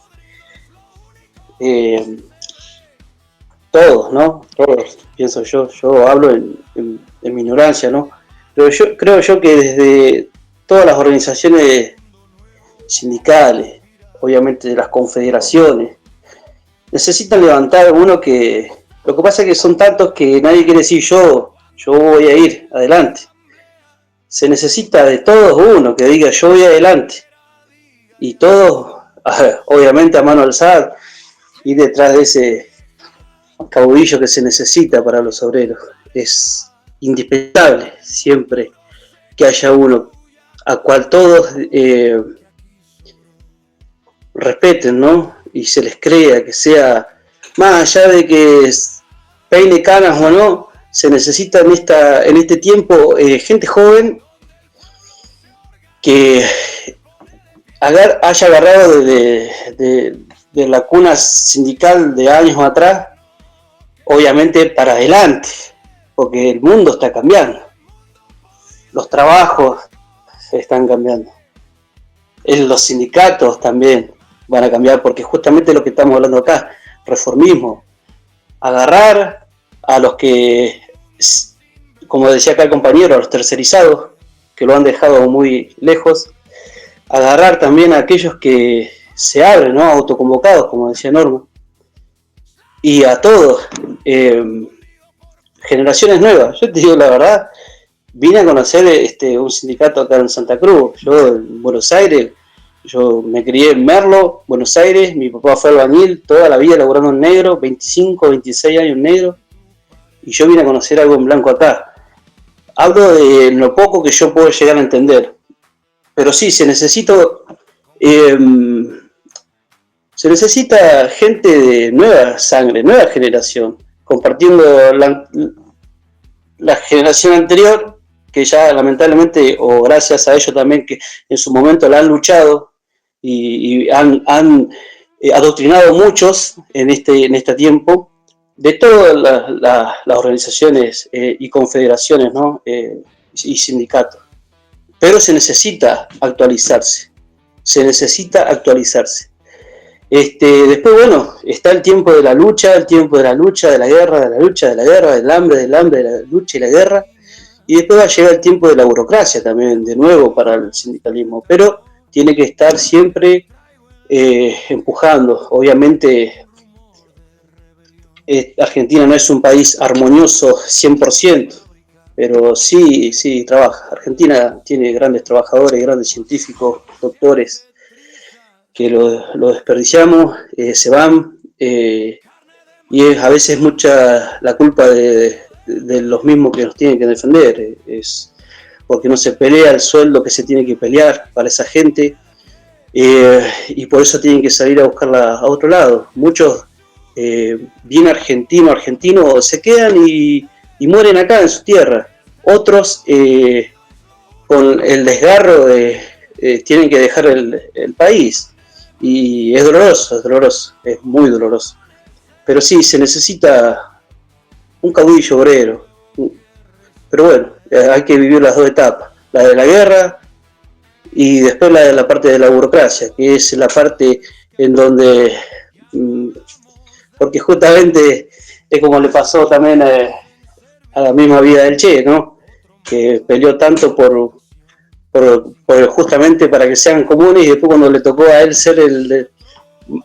todos, ¿no? Todos, pienso yo hablo en mi ignorancia, ¿no? Pero creo yo que desde todas las organizaciones sindicales, obviamente de las confederaciones, necesitan levantar uno que... Lo que pasa es que son tantos que nadie quiere decir yo voy a ir adelante. Se necesita de todos uno que diga yo voy adelante. Y todos, obviamente a mano alzada, y detrás de ese caudillo que se necesita para los obreros. Es indispensable siempre que haya uno a cual todos respeten, ¿no? Y se les crea, que sea, más allá de que peine canas o no, se necesita en este tiempo gente joven que haya agarrado de la cuna sindical de años atrás, obviamente para adelante, porque el mundo está cambiando, los trabajos están cambiando, los sindicatos también van a cambiar, porque justamente lo que estamos hablando acá, reformismo, agarrar a los que, como decía acá el compañero, a los tercerizados, que lo han dejado muy lejos, agarrar también a aquellos que se abren, ¿no? Autoconvocados, como decía Norma, y a todos, generaciones nuevas. Yo te digo la verdad, vine a conocer un sindicato acá en Santa Cruz. Yo en Buenos Aires, yo me crié en Merlo, Buenos Aires, mi papá fue albañil, toda la vida laburando en negro, 25, 26 años en negro, y yo vine a conocer algo en blanco acá. Hablo de lo poco que yo puedo llegar a entender, pero sí, se necesita gente de nueva sangre, nueva generación, compartiendo la generación anterior, que ya lamentablemente, o gracias a ellos también, que en su momento la han luchado y han adoctrinado muchos en este tiempo, de todas las organizaciones y confederaciones, ¿no? Y sindicatos. Pero se necesita actualizarse. Después, bueno, está el tiempo de la lucha, de la guerra, del hambre, de la lucha y la guerra. Y después va a llegar el tiempo de la burocracia también, de nuevo, para el sindicalismo. Pero tiene que estar siempre empujando. Obviamente, Argentina no es un país armonioso 100%, pero sí trabaja. Argentina tiene grandes trabajadores, grandes científicos, doctores, que lo desperdiciamos, se van, y es a veces mucha la culpa de los mismos que nos tienen que defender, es porque no se pelea el sueldo que se tiene que pelear para esa gente, y por eso tienen que salir a buscarla a otro lado. Muchos bien argentinos se quedan y mueren acá en su tierra. Otros con el desgarro tienen que dejar el país, y es doloroso, es muy doloroso. Pero sí, se necesita un caudillo obrero. Pero bueno, hay que vivir las dos etapas, la de la guerra y después la parte de la burocracia, que es la parte en donde, porque justamente es como le pasó también a la misma vida del Che, ¿no? Que peleó tanto por justamente para que sean comunes, y después cuando le tocó a él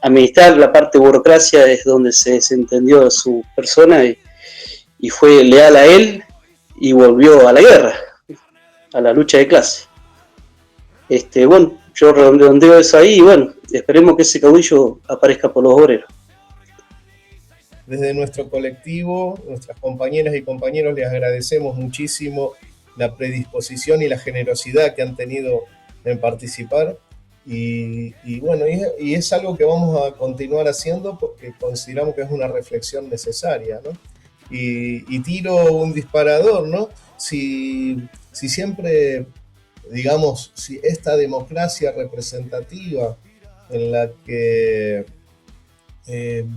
administrar la parte de burocracia, es donde se desentendió de su persona y fue leal a él y volvió a la guerra, a la lucha de clase. Bueno, yo redondeo eso ahí, y bueno, esperemos que ese caudillo aparezca por los obreros. Desde nuestro colectivo, nuestras compañeras y compañeros, les agradecemos muchísimo la predisposición y la generosidad que han tenido en participar, y bueno, y es algo que vamos a continuar haciendo porque consideramos que es una reflexión necesaria, ¿no? Y tiro un disparador, ¿no? Si siempre, digamos, si esta democracia representativa en la que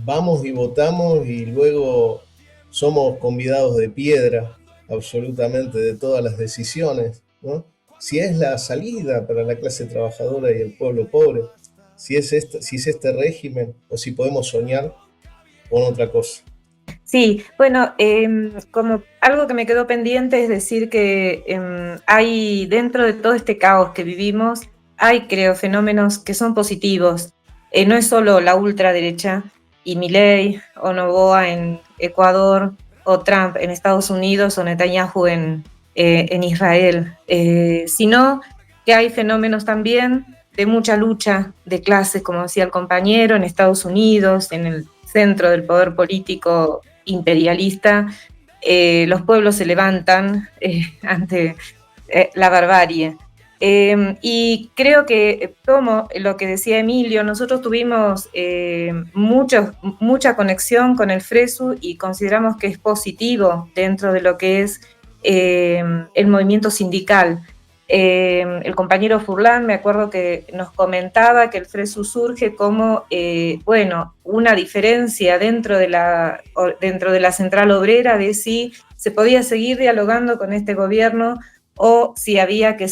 vamos y votamos y luego somos convidados de piedra absolutamente de todas las decisiones, ¿no? Si es la salida para la clase trabajadora y el pueblo pobre, si es este régimen, o si podemos soñar con otra cosa. Sí, bueno, como algo que me quedó pendiente es decir que hay, dentro de todo este caos que vivimos, hay, creo, fenómenos que son positivos. No es solo la ultraderecha y Milei o Noboa en Ecuador, o Trump en Estados Unidos, o Netanyahu en Israel, sino que hay fenómenos también de mucha lucha de clases, como decía el compañero, en Estados Unidos, en el centro del poder político imperialista. Los pueblos se levantan ante la barbarie. Y creo que, como lo que decía Emilio, nosotros tuvimos mucha conexión con el FRESU y consideramos que es positivo dentro de lo que es el movimiento sindical. El compañero Furlan, me acuerdo que nos comentaba que el FRESU surge como, una diferencia dentro de la central obrera de si se podía seguir dialogando con este gobierno o si había que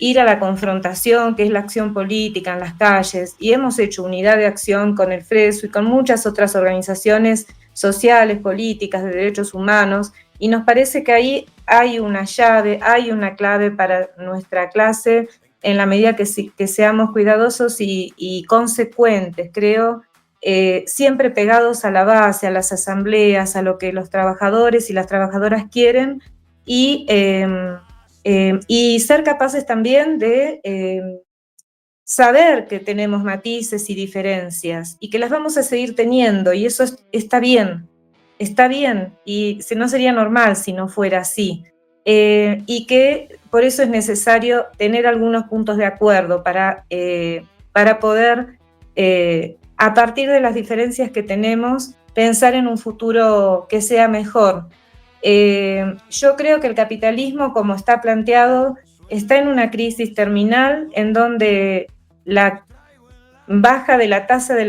ir a la confrontación, que es la acción política en las calles, y hemos hecho unidad de acción con el FRESU y con muchas otras organizaciones sociales, políticas, de derechos humanos, y nos parece que ahí hay una llave, hay una clave para nuestra clase, en la medida que seamos cuidadosos y consecuentes, creo, siempre pegados a la base, a las asambleas, a lo que los trabajadores y las trabajadoras quieren, y ser capaces también de saber que tenemos matices y diferencias y que las vamos a seguir teniendo, y eso está bien, y no sería normal si no fuera así, y que por eso es necesario tener algunos puntos de acuerdo para poder, a partir de las diferencias que tenemos, pensar en un futuro que sea mejor. Yo creo que el capitalismo, como está planteado, está en una crisis terminal en donde la baja de la tasa de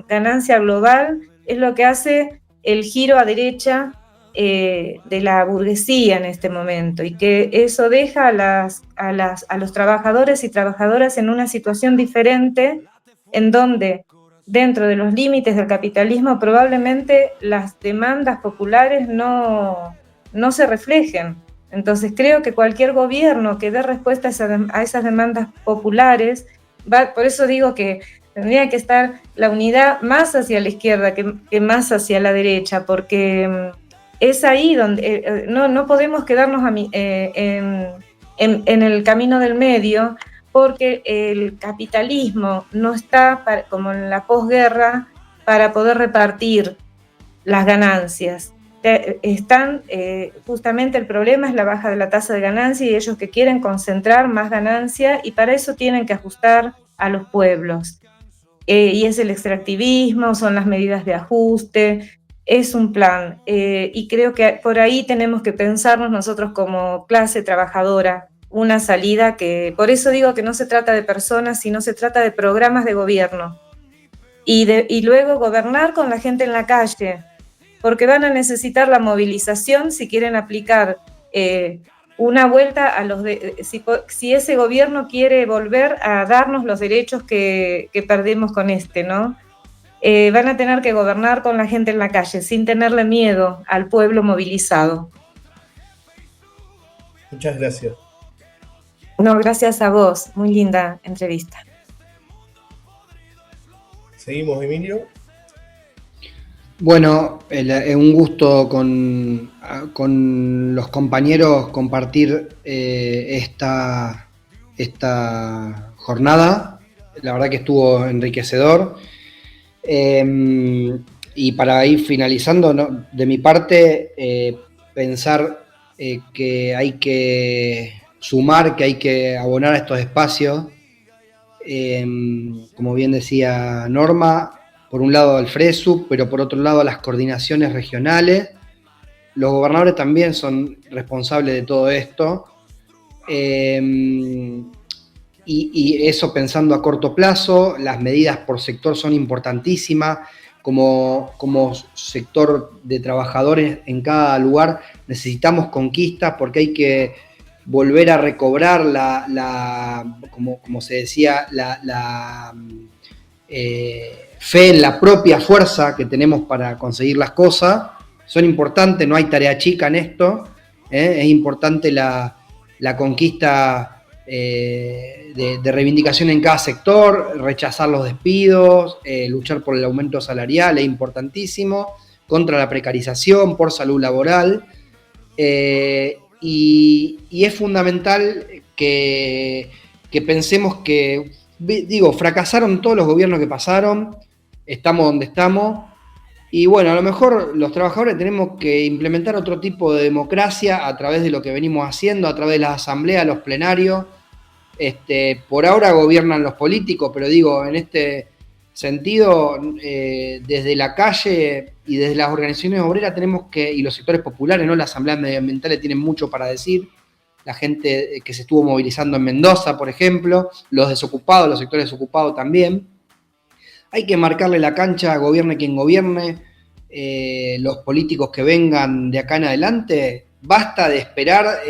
ganancia global es lo que hace el giro a derecha de la burguesía en este momento, y que eso deja a los trabajadores y trabajadoras en una situación diferente, en donde dentro de los límites del capitalismo probablemente las demandas populares no se reflejen. Entonces creo que cualquier gobierno que dé respuesta a esas demandas populares, por eso digo que tendría que estar la unidad más hacia la izquierda que más hacia la derecha, porque es ahí donde no podemos quedarnos en el camino del medio, porque el capitalismo no está, como en la posguerra, para poder repartir las ganancias. Justamente el problema es la baja de la tasa de ganancia, y ellos que quieren concentrar más ganancia, y para eso tienen que ajustar a los pueblos. Y es el extractivismo, son las medidas de ajuste, es un plan. Y creo que por ahí tenemos que pensarnos nosotros como clase trabajadora una salida, que por eso digo que no se trata de personas, sino se trata de programas de gobierno. Y luego gobernar con la gente en la calle, porque van a necesitar la movilización si quieren aplicar una vuelta a si ese gobierno quiere volver a darnos los derechos que perdimos con ¿no? Van a tener que gobernar con la gente en la calle, sin tenerle miedo al pueblo movilizado. Muchas gracias. No, gracias a vos. Muy linda entrevista. Seguimos, Emilio. Bueno, un gusto con los compañeros compartir esta jornada. La verdad que estuvo enriquecedor. Y para ir finalizando, ¿no? De mi parte, pensar que hay que sumar, que hay que abonar a estos espacios. Como bien decía Norma, por un lado al FRESU, pero por otro lado a las coordinaciones regionales. Los gobernadores también son responsables de todo esto. Y eso pensando a corto plazo, las medidas por sector son importantísimas. Como sector de trabajadores en cada lugar necesitamos conquistas, porque hay que volver a recobrar como se decía, la fe en la propia fuerza que tenemos para conseguir las cosas. Son importantes, no hay tarea chica en esto. Es importante la conquista de reivindicación en cada sector, rechazar los despidos, luchar por el aumento salarial, es importantísimo, contra la precarización, por salud laboral. Y es fundamental que pensemos que, fracasaron todos los gobiernos que pasaron, estamos donde estamos, Y bueno, a lo mejor los trabajadores tenemos que implementar otro tipo de democracia a través de lo que venimos haciendo, a través de las asambleas, los plenarios. Por ahora gobiernan los políticos, pero digo, en este sentido, desde la calle y desde las organizaciones obreras tenemos que, y los sectores populares, ¿no? Las asambleas medioambientales tienen mucho para decir. La gente que se estuvo movilizando en Mendoza, por ejemplo, los desocupados, los sectores desocupados también. Hay que marcarle la cancha, gobierne quien gobierne, los políticos que vengan de acá en adelante. Basta de esperar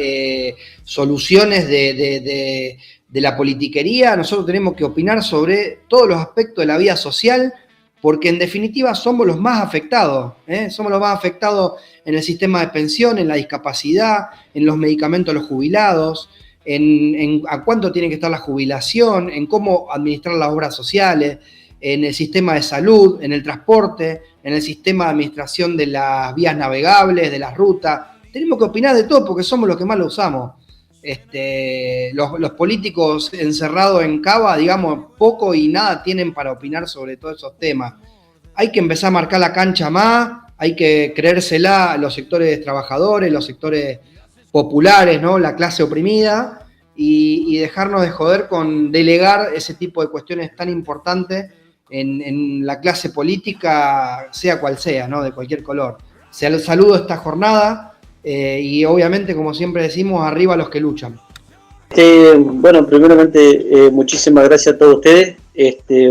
soluciones de la politiquería. Nosotros tenemos que opinar sobre todos los aspectos de la vida social, porque en definitiva somos los más afectados. Somos los más afectados en el sistema de pensión, en la discapacidad, en los medicamentos a los jubilados, en a cuánto tiene que estar la jubilación, en cómo administrar las obras sociales, en el sistema de salud, en el transporte, en el sistema de administración de las vías navegables, de las rutas. Tenemos que opinar de todo porque somos los que más lo usamos. Los políticos encerrados en cava, digamos, poco y nada tienen para opinar sobre todos esos temas. Hay que empezar a marcar la cancha más, hay que creérsela a los sectores trabajadores, los sectores populares, ¿no? La clase oprimida, y dejarnos de joder con delegar ese tipo de cuestiones tan importantes en la clase política, sea cual sea, ¿no? De cualquier color. Saludo esta jornada y obviamente, como siempre decimos, arriba los que luchan. Bueno, primeramente, muchísimas gracias a todos ustedes.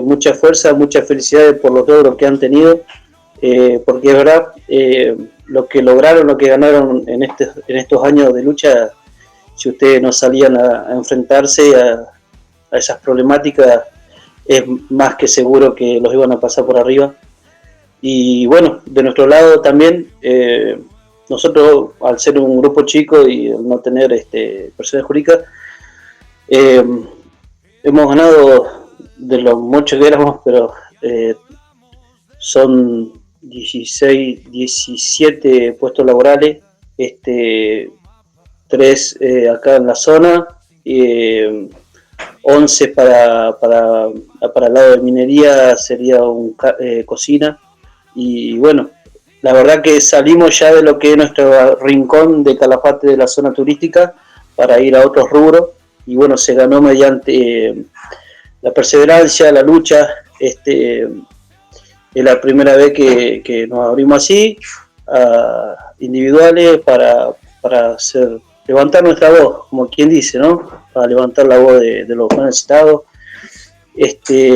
Mucha fuerza, muchas felicidades por los logros que han tenido, porque es verdad, lo que lograron, lo que ganaron en estos años de lucha, si ustedes no salían a enfrentarse a esas problemáticas, es más que seguro que los iban a pasar por arriba. Y bueno, de nuestro lado también, nosotros, al ser un grupo chico y al no tener personas jurídicas, hemos ganado de los muchos que éramos, pero son 16, 17 puestos laborales, 3 acá en la zona, 11 para el lado de minería, sería cocina. Y bueno, la verdad que salimos ya de lo que es nuestro rincón de Calafate, de la zona turística, para ir a otros rubros. Y bueno, se ganó mediante la perseverancia, la lucha. Es la primera vez que nos abrimos así, individuales, para levantar nuestra voz, como quien dice, ¿no? Para levantar la voz de los más necesitados.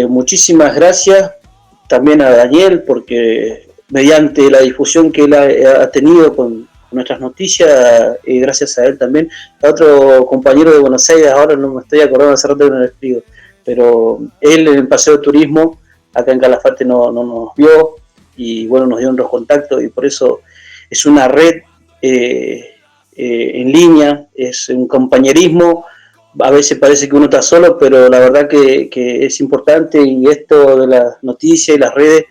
Muchísimas gracias también a Daniel, porque mediante la difusión que él ha tenido con nuestras noticias, gracias a él también, a otro compañero de Buenos Aires, ahora no me estoy acordando, hace rato que no le escribo, pero él en el paseo de turismo acá en Calafate no nos vio, y bueno, nos dio unos contactos, y por eso es una red en línea, es un compañerismo. A veces parece que uno está solo, pero la verdad que es importante, y esto de las noticias y las redes,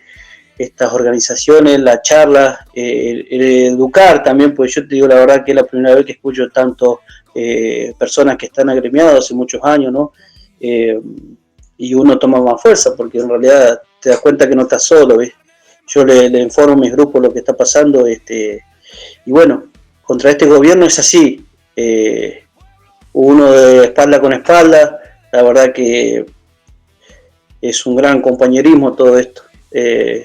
estas organizaciones, las charlas, el educar también, pues yo te digo la verdad que es la primera vez que escucho tanto personas que están agremiadas hace muchos años, ¿no? Y uno toma más fuerza, porque en realidad te das cuenta que no estás solo, ¿ves? Yo le informo a mis grupos lo que está pasando, y bueno, contra este gobierno es así, uno de espalda con espalda. La verdad que es un gran compañerismo todo esto,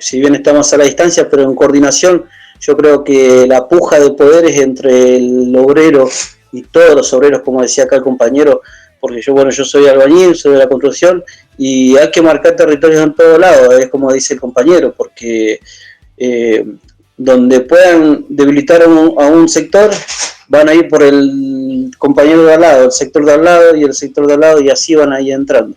si bien estamos a la distancia, pero en coordinación. Yo creo que la puja de poderes entre el obrero y todos los obreros, como decía acá el compañero, porque yo soy albañil, soy de la construcción, y hay que marcar territorios en todos lados, es como dice el compañero, porque donde puedan debilitar a un sector, van a ir por el compañero de al lado, el sector de al lado y el sector de al lado, y así van a ir entrando.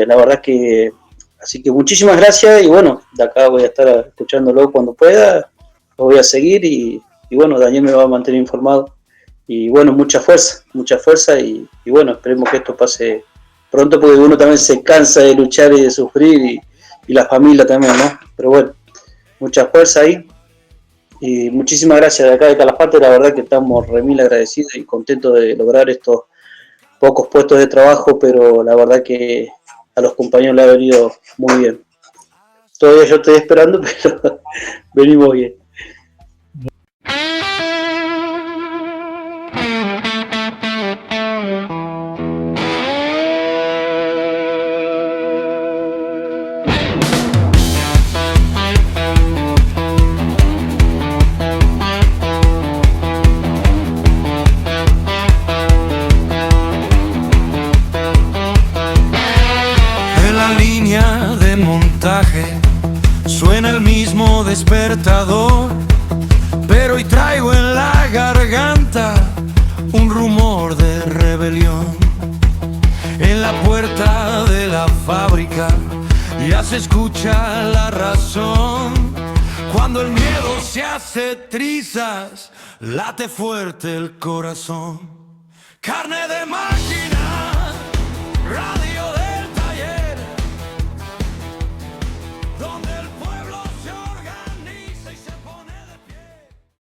La verdad que, así que muchísimas gracias, y bueno, de acá voy a estar escuchándolo cuando pueda, lo voy a seguir, y bueno, Daniel me va a mantener informado, y bueno, mucha fuerza, y bueno, esperemos que esto pase pronto, porque uno también se cansa de luchar y de sufrir, y la familia también, ¿no? Pero bueno, mucha fuerza ahí. Y muchísimas gracias de acá de Calafate, la verdad que estamos remil agradecidos y contentos de lograr estos pocos puestos de trabajo, pero la verdad que a los compañeros les ha venido muy bien. Todavía yo estoy esperando, pero venimos bien. Suena el mismo despertador, pero hoy traigo en la garganta un rumor de rebelión. En la puerta de la fábrica ya se escucha la razón. Cuando el miedo se hace trizas, late fuerte el corazón. Carne de máquina.